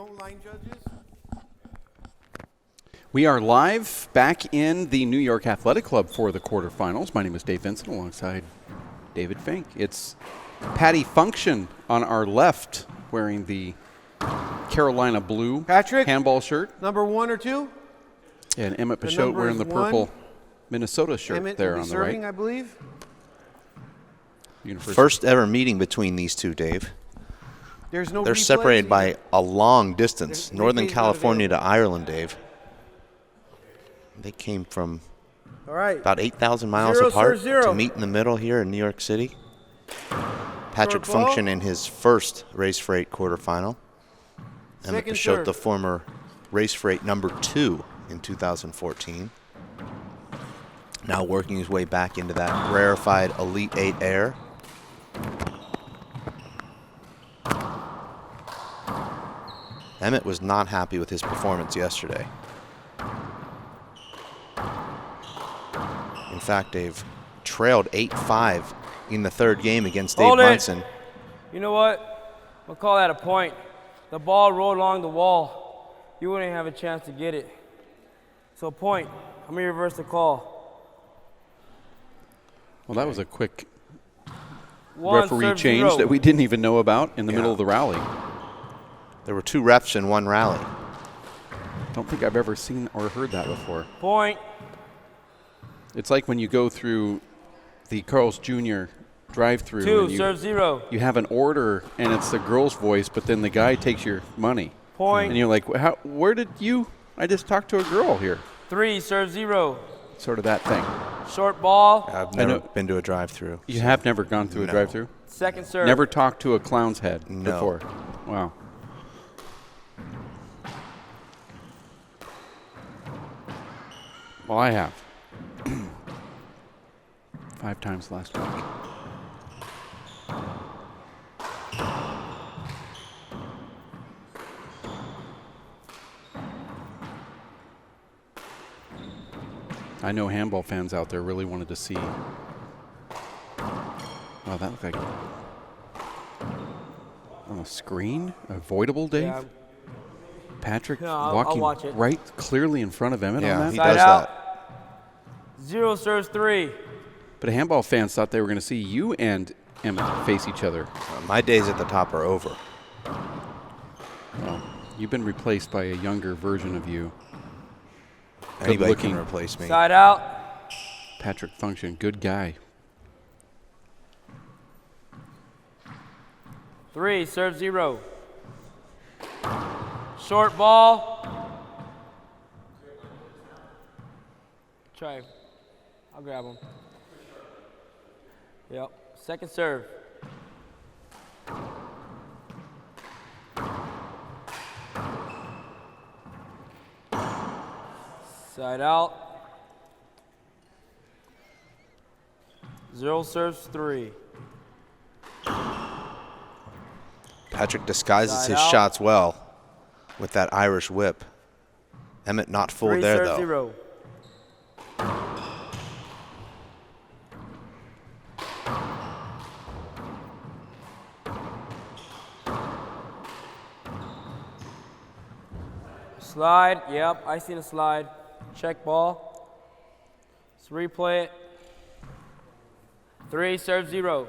know, line judges. We are live back in the New York Athletic Club for the quarterfinals. My name is Dave Vincent alongside David Fink. It's Patty Funchion on our left wearing the Carolina blue handball shirt. Number 1 or 2? And Emmett Peixoto wearing the purple Minnesota shirt. Emmett there will be on the serving, right. I believe. First ever meeting between these two, Dave. There's no They're replays separated by either. a long distance. Northern replay's not California to available. Ireland, Dave. They came from All right. about 8,000 miles 0, apart serve 0. to meet in the middle here in New York City. Patrick Short ball. Funchion in his first race freight quarterfinal. Emmett Second Peixoto, serve. the former race freight number 2 in 2014. Now working his way back into that rarefied Elite 8 air. Emmett was not happy with his performance yesterday. In fact, they've trailed 8-5 in the third game against Dave Hold it. Munson. You know what? We'll call that a point. The ball rolled along the wall. You wouldn't have a chance to get it. So point. I'm going to reverse the call. Well, that was a quick One, referee serve change 0. that we didn't even know about in the Yeah. middle of the rally. There were 2 refs in one rally. Don't think I've ever seen or heard that before. Point. It's like when you go through the Carl's Jr. drive-through. 2, and serve 0. you have an order, and it's the girl's voice, but then the guy takes your money. Point. And you're like, where did you? I just talked to a girl here. 3, serve 0. Sort of that thing. Short ball. I've know. never been to a drive-through. You have never gone through a No. drive-through? Second serve. Never talked to a clown's head No. before? Wow. Well, I have. 5 times last week. I know handball fans out there really wanted to see. Wow, that looked like on a screen? Avoidable, Dave? Yeah. Patrick No, I'll walking watch it. right clearly in front of Emmett on Yeah, that? he Side does out. that. 0 serves 3. But handball fans thought they were going to see you and Emmett face each other. My days at the top are over. Well, you've been replaced by a younger version of you. Anybody looking. can replace me. Side out. Patrick Funchion, good guy. 3, serve 0. Short ball. Try. I'll grab him. Yep. Second serve. Side out. 0 serves 3. Patrick disguises Side his out. shots well with that Irish whip. Emmett not full 3 there, serve though. 0. Slide, yep, I seen a slide. Check ball. Let's replay it. 3, serve 0.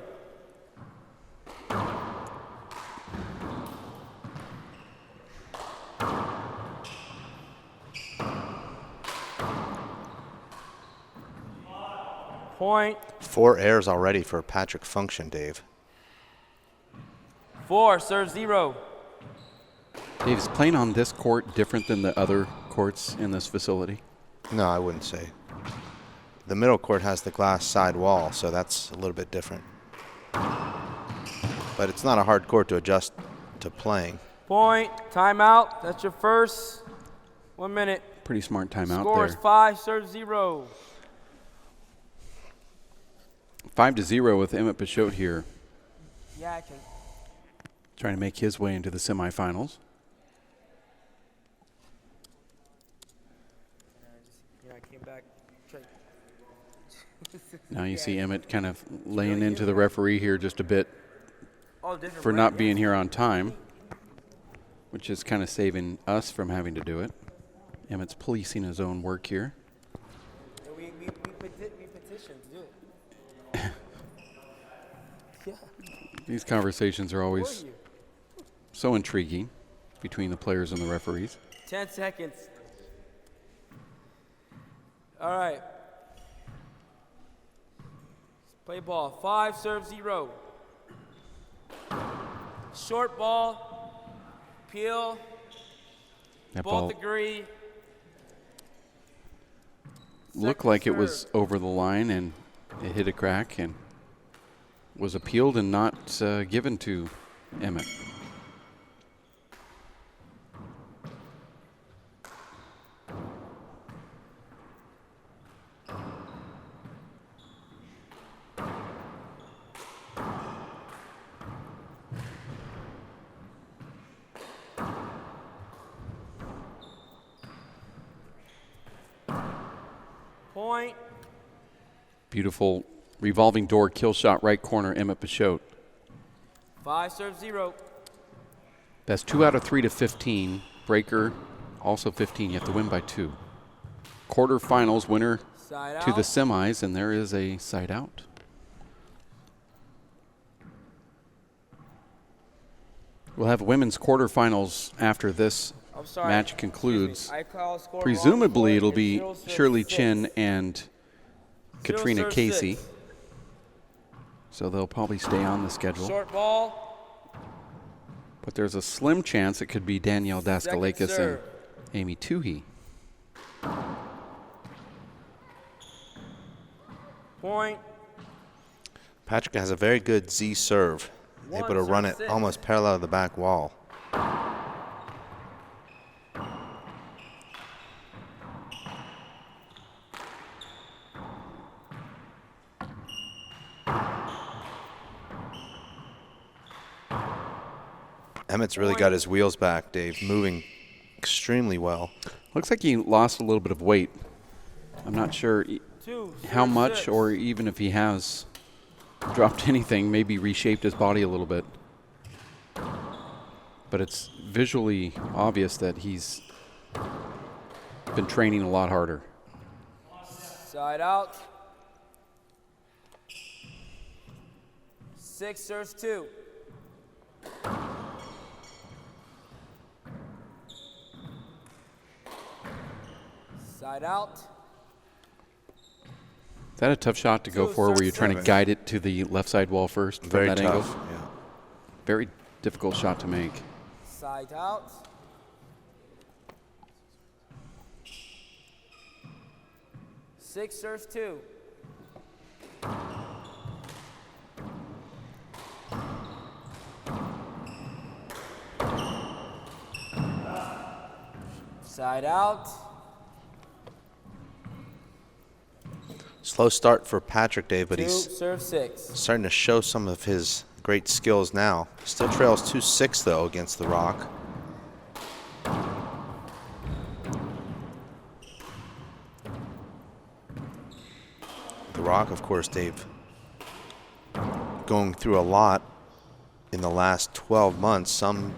Point. 4 airs already for Patrick Funchion, Dave. 4, serve 0. Dave, is playing on this court different than the other courts in this facility? No, I wouldn't say. The middle court has the glass side wall, so that's a little bit different. But it's not a hard court to adjust to playing. Point. Timeout. That's your first. 1 minute. Pretty smart timeout Score is there. 5, serve 0. 5-0 with Emmett Peixoto here, Yeah, I can. trying to make his way into the semifinals. I came back. Now you see Emmett kind of laying into the referee here just a bit All different for not being here on time. which is kind of saving us from having to do it. Emmett's policing his own work here. We petitioned to do it. Yeah. These conversations are always so intriguing between the players and the referees. 10 seconds. All right. Play ball. 5, serve 0. Short ball. Peel. That Both ball agree. looked Second like it serve. was over the line, and it hit a crack and was appealed and not given to Emmett. Point. Beautiful revolving door kill shot right corner, Emmett Peixoto. 5, serve 0. That's 2 out of 3 to 15. Breaker also 15. You have to win by 2. Quarterfinals winner Side to the out. semis, and there is a side out. We'll have women's quarterfinals after this I'm sorry. match Excuse me. concludes. I call score wrong Presumably before. it'll It's be 0, serve Shirley 6. Chin and 0, Katrina serve Casey. 6. So they'll probably stay on the schedule. Short ball. But there's a slim chance it could be Danielle Daskalakis and serve. Amy Toohey. Point. Patrick has a very good Z serve, able to run it 1-6. almost parallel to the back wall. Emmett's really got his wheels back, Dave, moving extremely well. Looks like he lost a little bit of weight. I'm not sure 2, how serve much 6. or even if he has dropped anything, maybe reshaped his body a little bit. But it's visually obvious that he's been training a lot harder. Side out. 6, serves 2. Side out. Is that a tough shot to go Two, for where serve you're trying to 7. guide it to the left side wall first from Very that tough. angle? Yeah. Very difficult shot to make. Side out. 6, serves 2. Side out. Slow start for Patrick, Dave, but 2, he's serve 6. starting to show some of his great skills now. Still trails 2-6 though against the Rock. The Rock, of course, Dave, going through a lot in the last 12 months, some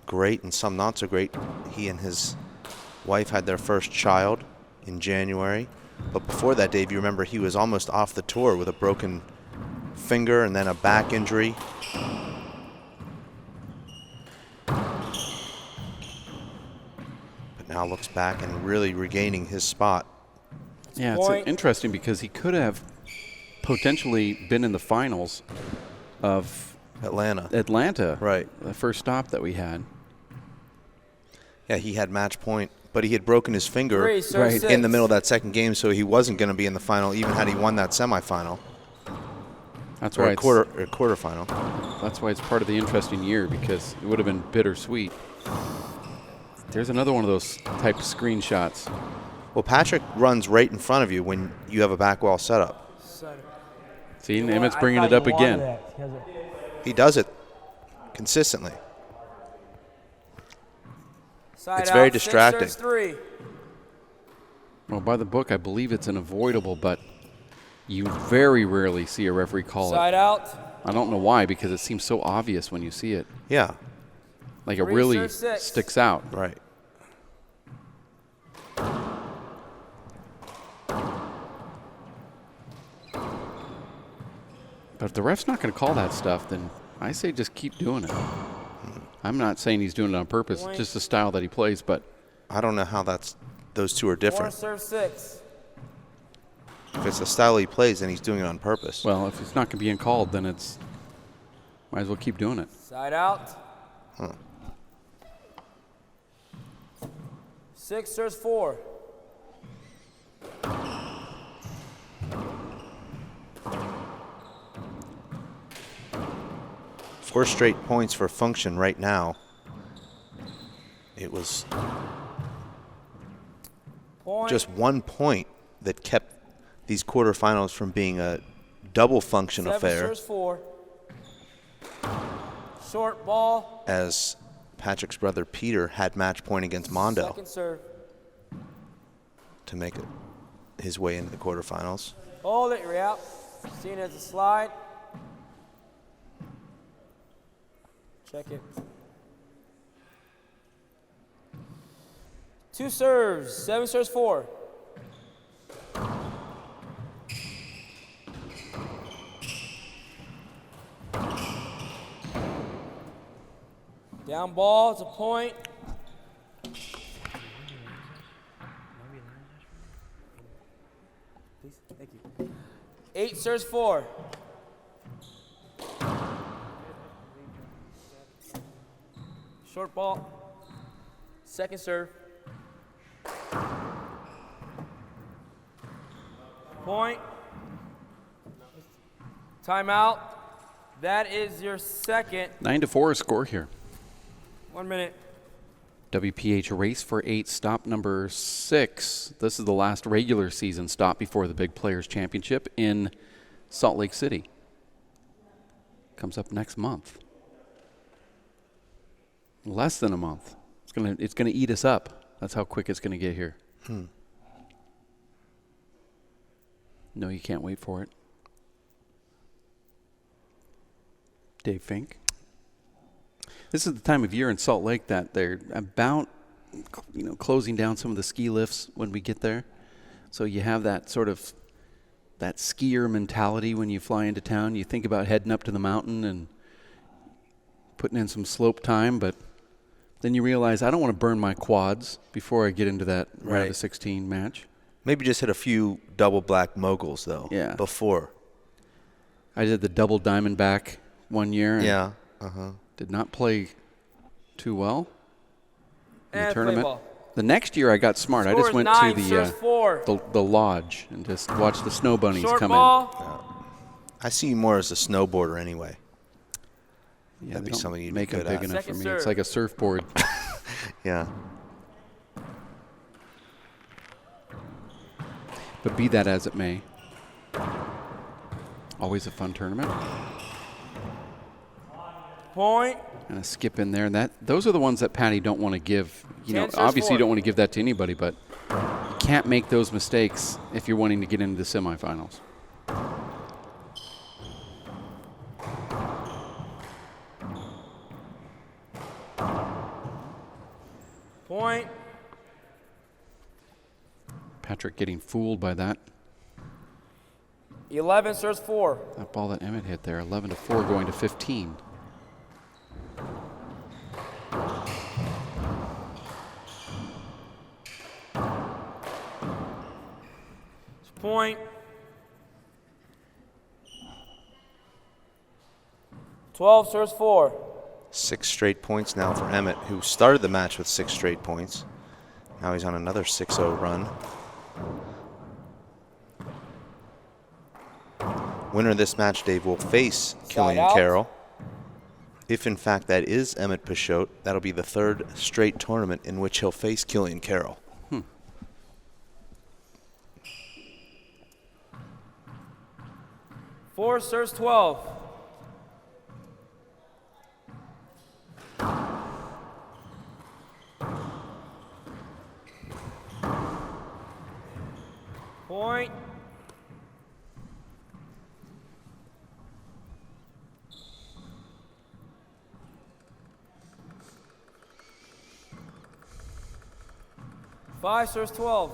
great and some not so great. He and his wife had their first child in January. But before that, Dave, you remember he was almost off the tour with a broken finger and then a back injury. But now looks back and really regaining his spot. Yeah, it's Point. interesting because he could have potentially been in the finals of Atlanta. Right. the first stop that we had. Yeah, he had match point, but he had broken his finger 3, serve 6. in the middle of that second game, so he wasn't going to be in the final even had he won that semifinal That's or why a quarterfinal. That's why it's part of the interesting year, because it would have been bittersweet. There's another one of those type of screenshots. Well, Patrick runs right in front of you when you have a back wall setup. See, and Emmett's bringing it up again. He does it consistently. Side It's very out, 6, distracting. serves 3. Well, by the book, I believe it's an avoidable, but you very rarely see a referee call Side it. out. I don't know why, because it seems so obvious when you see it. Yeah. Like it 3 really serve 6. sticks out. Right. But if the ref's not going to call that stuff, then I say just keep doing it. I'm not saying he's doing it on purpose. It's just the style that he plays, but I don't know how those two are 4 different. serve 6. If it's the style he plays, then he's doing it on purpose. well, if it's not going to be in called, then it's might as well keep doing it. Side out. Huh. 6 serves 4. Four straight points for Funchion right now. It was Point. just 1 point that kept these quarterfinals from being a double Funchion 7 affair, serves 4. Short ball. as Patrick's brother Peter had match point against Mondo Second serve. to make his way into the quarterfinals. Hold it, you're out. Seen as a slide. Check it. 2 serves. 7 serves 4. Down ball, it's a point. Please, thank you. 8 serves 4. Short ball. Second serve. Point. Timeout. That is your second. 9-4 score here. 1 minute. WPH a race for 8, stop number 6. This is the last regular season stop before the Big Players Championship in Salt Lake City. Comes up next month. Less than a month. It's gonna eat us up. That's how quick it's gonna get here. No, you can't wait for it. Dave Fink. This is the time of year in Salt Lake that they're about, closing down some of the ski lifts when we get there. So you have that sort of that skier mentality when you fly into town. You think about heading up to the mountain and putting in some slope time, but then you realize I don't want to burn my quads before I get into that round of 16 match. Maybe just hit a few double black moguls, though, before. I did the double diamondback one year. And did not play too well in the tournament. The next year I got smart. I just went to the lodge and just watched the snow bunnies come in. I see you more as a snowboarder anyway. Yeah, that'd be something you'd make be them good big at. enough for me. It's like a surfboard. Yeah. But be that as it may, always a fun tournament. Point. And a skip in there, and those are the ones that Patty don't want to give. Obviously you don't want to give that to anybody, but you can't make those mistakes if you're wanting to get into the semifinals. Point. Patrick getting fooled by that. 11 serves 4. That ball that Emmett hit there, 11-4 going to 15. Point. 12 serves 4. 6 straight points now for Emmett, who started the match with 6 straight points. Now he's on another 6-0 run. Winner of this match, Dave, will face Killian Carroll. If, in fact, that is Emmett Peixoto, that'll be the 3rd straight tournament in which he'll face Killian Carroll. 4 serves 12. Point. 5 serves 12.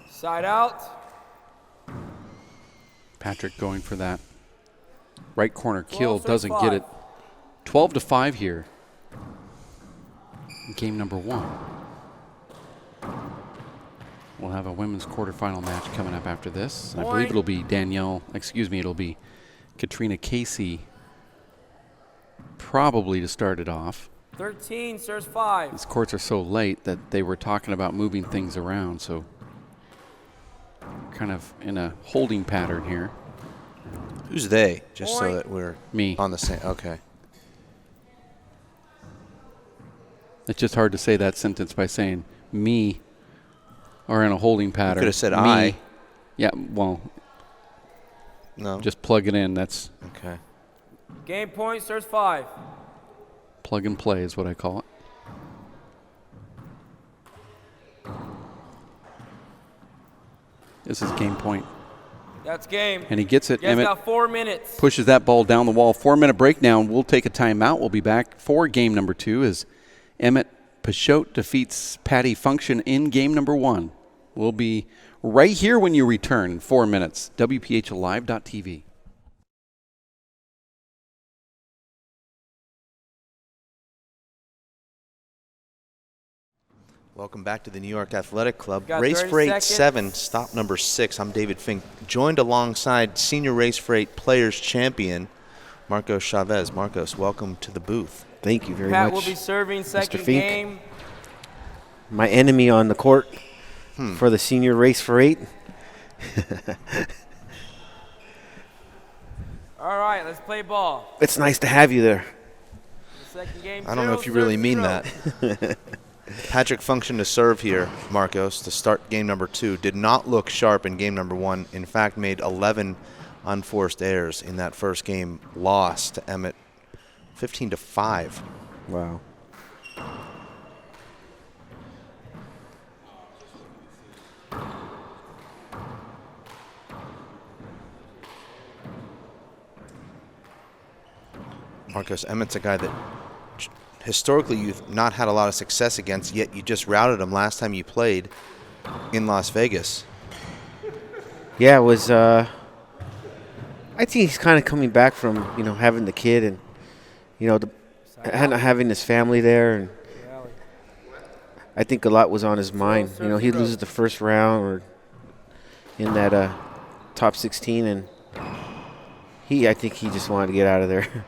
Side out. Patrick going for that right corner kill, 12 doesn't serves get 5. it. 12-5 here. Game number 1. We'll have a women's quarterfinal match coming up after this. I believe it'll be it'll be Katrina Casey probably to start it off. 13 serves 5. These courts are so late that they were talking about moving things around, so kind of in a holding pattern here. Who's they? Just so Point. that we're Me. on the same. Okay. It's just hard to say that sentence by saying me or in a holding pattern. could have said me. I. Yeah, well, No. just plug it in. That's Okay. Game point serves 5. plug and play is what I call it. This is game point. That's game. And he gets it. You guys Emmett got 4 minutes. pushes that ball down the wall. 4-minute break now. We'll take a timeout. We'll be back for game number 2 as Emmett Peixoto defeats Patty Funchion in game number 1. We'll be right here when you return in 4 minutes. WPHlive.tv. Welcome back to the New York Athletic Club. Got Race 30 for 8 seconds. 7, stop number 6. I'm David Fink, joined alongside senior Race for 8 Players Champion Marcos Chavez. Marcos, welcome to the booth. Thank you very Pat much. will be serving second Fink. game. My enemy on the court for the senior Race for 8. All right, let's play ball. It's nice to have you there. The second game. I don't know 0 if you really serves mean 0. that. Patrick Funchion to serve here, Marcos, to start game number 2. Did not look sharp in game number 1. In fact, made 11 unforced errors in that first game. Lost to Emmett 15-5. Wow. Marcos, Emmett's a guy that historically you've not had a lot of success against, yet you just routed him last time you played in Las Vegas. Yeah, it was. I think he's kind of coming back from having the kid and having his family there, and I think a lot was on his mind. He loses the first round or in that top 16, and I think he just wanted to get out of there.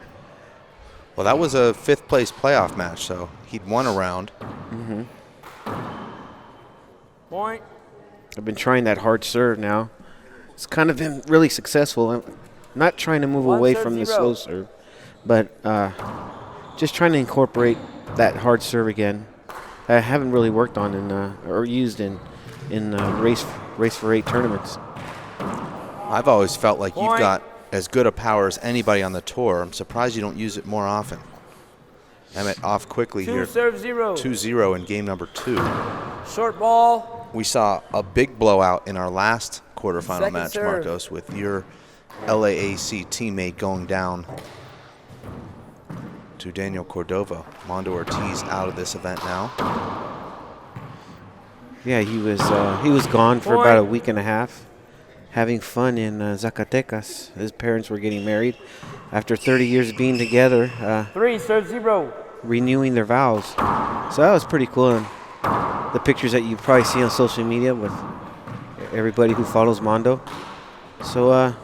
Well, that was a 5th place playoff match, so he'd won a round. Point. I've been trying that hard serve now. It's kind of been really successful. I'm not trying to move 1 away serve from the 0. slow serve, but just trying to incorporate that hard serve again. I haven't really worked on or used in race for 8 tournaments. I've always felt like you've Point. got as good a power as anybody on the tour. I'm surprised you don't use it more often. Emmett off quickly 2 here. serves 0. 2-0 in game number 2. Short ball. We saw a big blowout in our last quarterfinal Second match, serve. Marcos, with your LAAC teammate going down to Daniel Cordova. Mondo Ortiz out of this event now. Yeah, he was gone for about a week and a half, having fun in Zacatecas. His parents were getting married after 30 years being together, 3 serves 0. renewing their vows. So that was pretty cool. And the pictures that you probably see on social media with everybody who follows Mondo. So,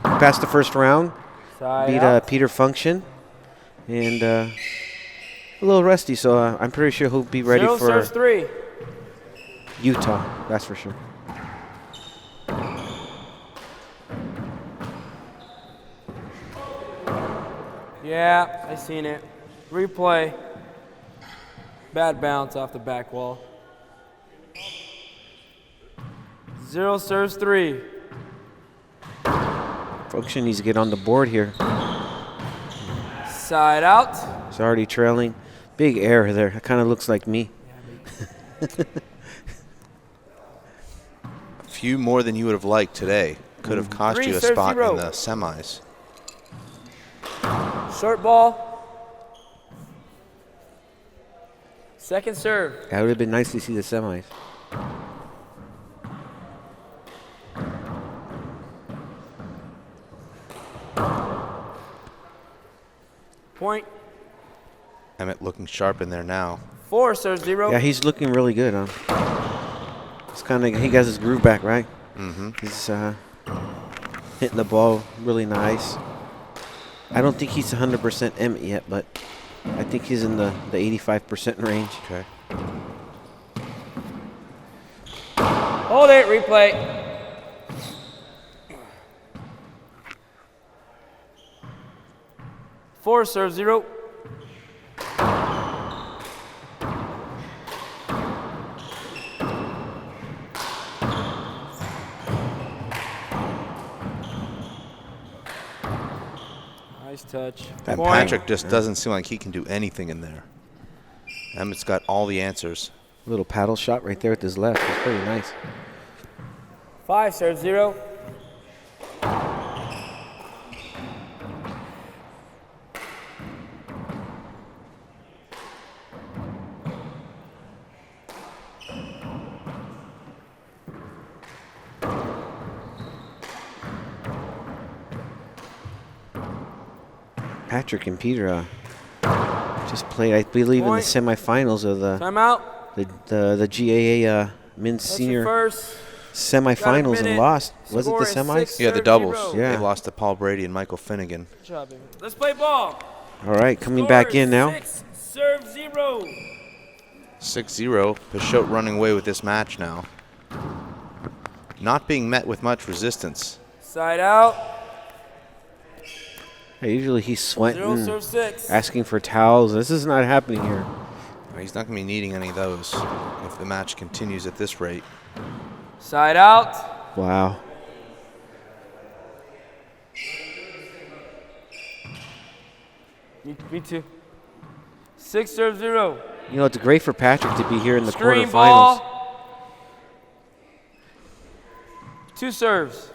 passed the first round, Side beat out. Peter Funchion, and a little rusty. So I'm pretty sure he'll be ready 0 for serves 3. Utah. That's for sure. Yeah, I seen it. Replay. Bad bounce off the back wall. 0 serves 3. Funchion needs to get on the board here. Side out. He's already trailing. Big error there. It kind of looks like me. few more than you would have liked today. Could have cost you a serve spot 0. in the semis. Short ball. Second serve. That would have been nice to see the semis. Point. Emmett looking sharp in there now. 4 serve 0. Yeah, he's looking really good. It's kind of he got his groove back, right? Mm-hmm. He's hitting the ball really nice. I don't think he's 100% Emmett yet, but I think he's in the 85% range. Okay. Hold it. Replay. Four serve 0. Nice touch. And Point. Patrick just doesn't seem like he can do anything in there. Emmett's got all the answers. Little paddle shot right there with his left. It's pretty nice. 5 serve 0. Patrick and Peter just played, I believe, Point. in the semifinals of Timeout. the GAA men's That's your senior first. semifinals and minute. lost. Was it Score the is semis? 6 Yeah, the serve doubles. 0. Yeah. They lost to Paul Brady and Michael Finnegan. Good job, baby. Let's play ball. All right, coming Score back is in now. 6 serve 0. 6-0. Peixoto running away with this match now. Not being met with much resistance. Side out. Hey, usually he's 0 sweating, serve 6. asking for towels. This is not happening here. He's not going to be needing any of those if the match continues at this rate. Side out. Wow. Me too. 6 serve 0. You know, it's great for Patrick to be here in the Screen quarterfinals. ball. 2 serves.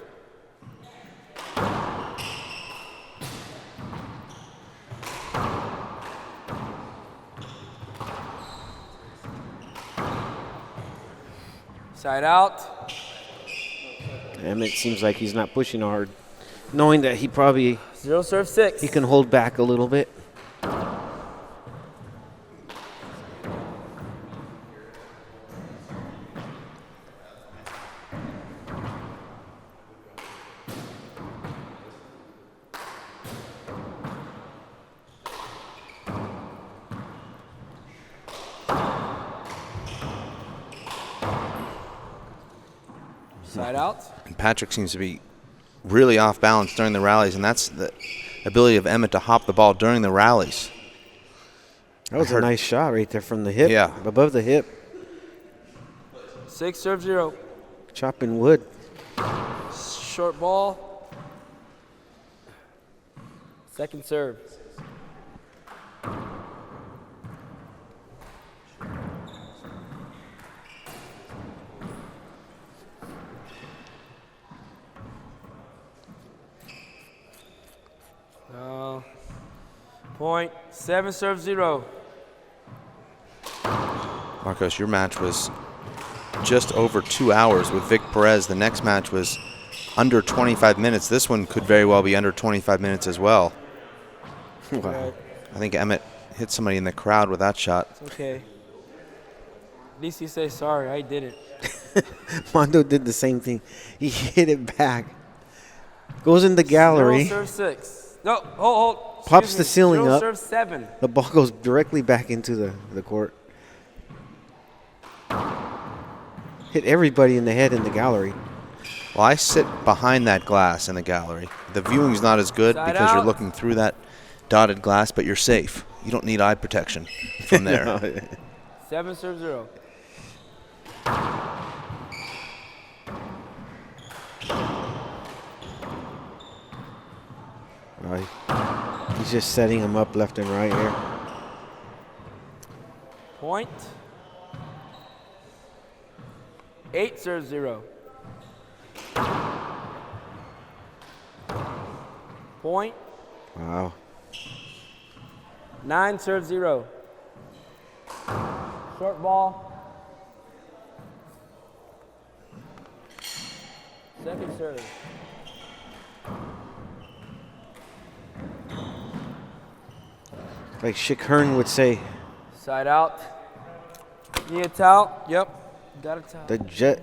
Side out. Emmett seems like he's not pushing hard, knowing that he probably 0 serve 6. he can hold back a little bit. Side out. And Patrick seems to be really off balance during the rallies, and that's the ability of Emmett to hop the ball during the rallies. That was a nice shot right there from the hip. Yeah. Above the hip. 6 serve 0. Chopping wood. Short ball. Second serve. No. Point. 7 serve 0. Marcos, your match was just over 2 hours with Vic Perez. The next match was under 25 minutes. This one could very well be under 25 minutes as well. Wow. I think Emmett hit somebody in the crowd with that shot. It's okay. At least you say sorry. I didn't. Mondo did the same thing. He hit it back. Goes in the gallery. 0 serve 6. No, hold. Pops Excuse the me. ceiling 0 up. serve 7. The ball goes directly back into the court. Hit everybody in the head in the gallery. Well, I sit behind that glass in the gallery. The viewing's not as good Side because you're out. looking through that dotted glass, but you're safe. You don't need eye protection from there. 7 serve 0. Right. He's just setting him up left and right here. Point. 8 serve 0. Point. Wow. 9, serve 0. Short ball. Second serve. Like Schick Hearn would say, Side out. Need a towel? Yep. Got a towel.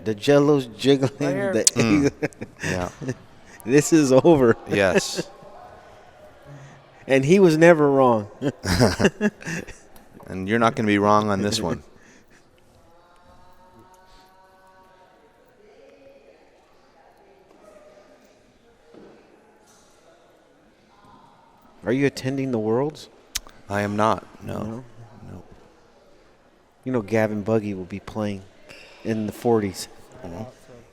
the jello's jiggling. Right here. Yeah. This is over. Yes. And he was never wrong. And you're not going to be wrong on this one. Are you attending the Worlds? I am not. No. No. No. You know Gavin Buggy will be playing in the 40s.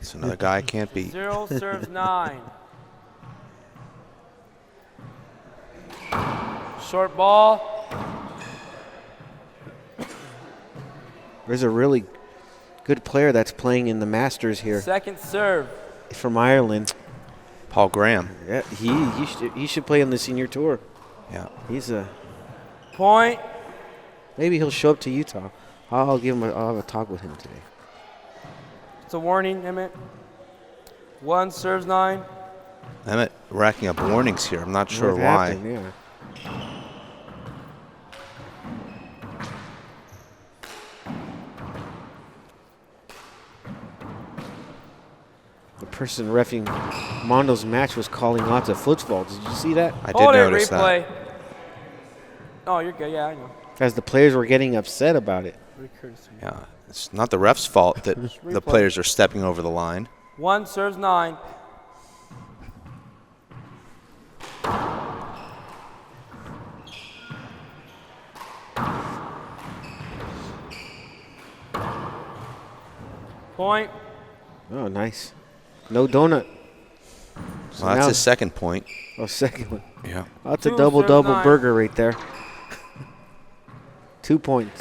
It's another guy I can't beat. 0 serves 9. Short ball. There's a really good player that's playing in the Masters here Second serve. from Ireland. Paul Graham. Yeah, he should play on the senior tour. Yeah. He's a Point. maybe he'll show up to Utah. I'll have a talk with him today. It's a warning, Emmett. 1 serves 9. Emmett racking up warnings here. I'm not sure What why. happened? Yeah. The person reffing Mondo's match was calling lots of football. Did you see that? I did Hold it, notice replay. that. Oh, you're good. Yeah, I know. As the players were getting upset about it. Yeah. It's not the ref's fault that the players are stepping over the line. 1 serves 9. Point. Oh, nice. No donut. So Well, that's now- his second point. Oh, second one. Yeah. That's a 2 double-double serves 9. burger right there. 2 points.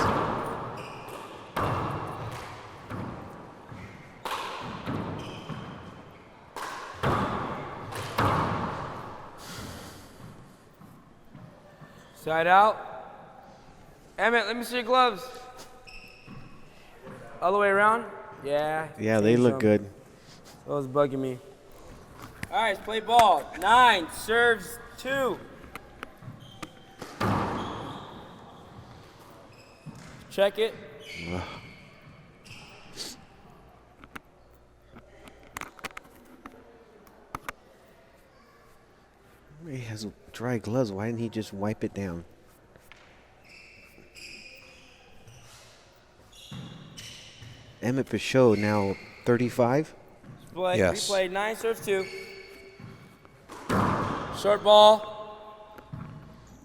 Side out. Emmett, let me see your gloves. All the way around? Yeah. Yeah, they change look them. good. That was bugging me. All right, let's play ball. 9 serves 2. Check it. He has dry gloves. Why didn't he just wipe it down? Emmett Peixoto now 35. Play, Yes. Replay. 9 serves 2. Short ball.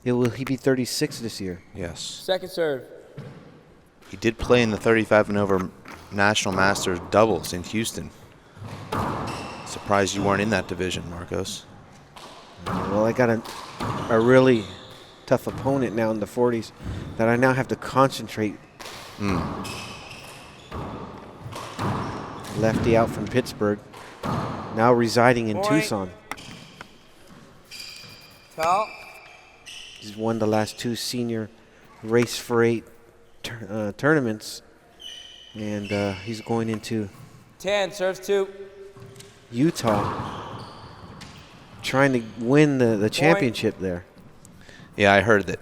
Will he be 36 this year? Yes. Second serve. He did play in the 35 and over National Masters doubles in Houston. Surprised you weren't in that division, Marcos. Well, I got a really tough opponent now in the 40s that I now have to concentrate. Lefty out from Pittsburgh, now residing in Point. Tucson. Foul. He's won the last 2 senior race for 8 tournaments, and he's going into 10 serves 2. Utah, trying to win the championship there. Yeah, I heard that.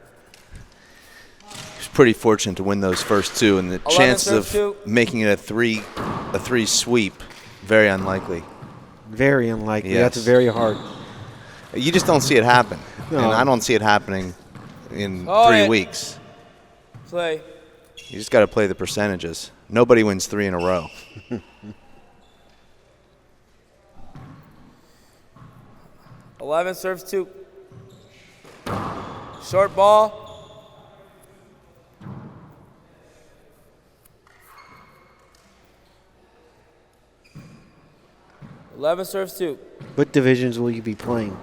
He was pretty fortunate to win those first 2, and the 11 chances serves of 2. making it a three sweep, very unlikely. Very unlikely. Yes. That's very hard. You just don't see it happen, No. and I don't see it happening in Oh, 3 yeah. weeks. Play. You just got to play the percentages. Nobody wins 3 in a row. 11 serves 2. Short ball. Eleven serves 2. What divisions will you be playing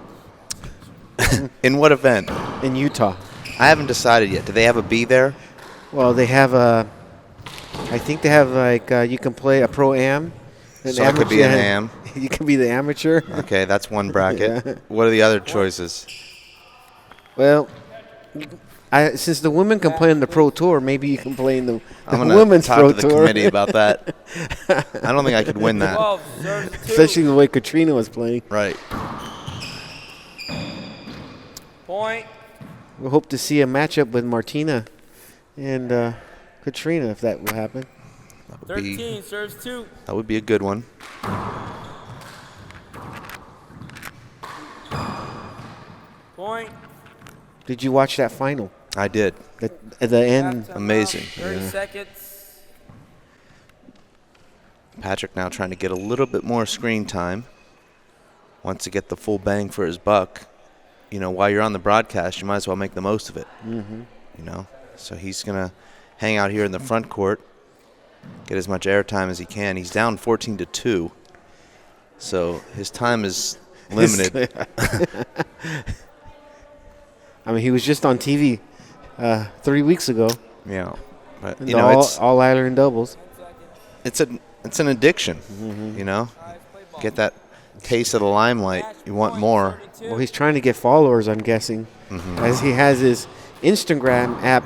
In what event? in Utah? I haven't decided yet. Do they have a B there? Well, they have I think they have like you can play a pro-am. So it could be an AM. You can be the amateur. Okay, that's one bracket. Yeah. What are the other choices? Well, since the women can play in the Pro Tour, maybe you can play in the I'm going to women's talk Pro to the Tour. committee about that. I don't think I could win that. 12, serves 2. Especially the way Katrina was playing. Right. Point. We hope to see a matchup with Martina and Katrina if that will happen. That would be, 13, serves 2. that would be a good one. Point. Did you watch that final? I did. At the end, Halftime Amazing. out, 30 seconds. Patrick now trying to get a little bit more screen time. Wants to get the full bang for his buck. You know, while you're on the broadcast, you might as well make the most of it. Mm-hmm. You know, so he's going to hang out here in the front court, get as much airtime as he can. He's down 14-2, so his time is limited. I mean, he was just on TV 3 weeks ago. Yeah, but And you know, all Ireland doubles. it's an addiction. You know, get that taste of the limelight. You want more. Well, he's trying to get followers, I'm guessing, as he has his Instagram app.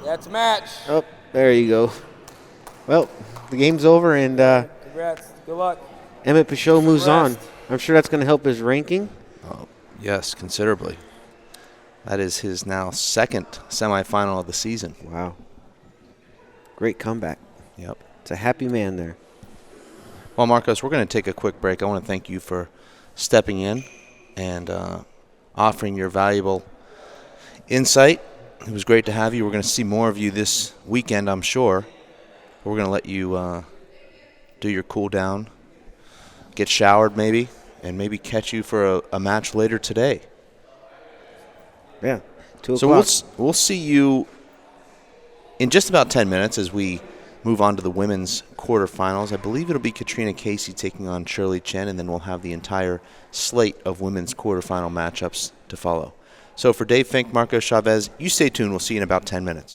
That's match. Oh, there you go. Well, the game's over, and Congrats. Good luck. Emmett Peixoto moves on. Congrats. I'm sure that's going to help his ranking. Oh, yes, considerably. That is his now second semifinal of the season. Wow. Great comeback. Yep. It's a happy man there. Well, Marcos, we're going to take a quick break. I want to thank you for stepping in and offering your valuable insight. It was great to have you. We're going to see more of you this weekend, I'm sure. We're going to let you do your cool down, get showered maybe, and maybe catch you for a match later today. Yeah, 2 So o'clock. we'll see you in just about 10 minutes as we move on to the women's quarterfinals. I believe it'll be Katrina Casey taking on Shirley Chen, and then we'll have the entire slate of women's quarterfinal matchups to follow. So for Dave Fink, Marcos Chavez, you stay tuned. We'll see you in about 10 minutes.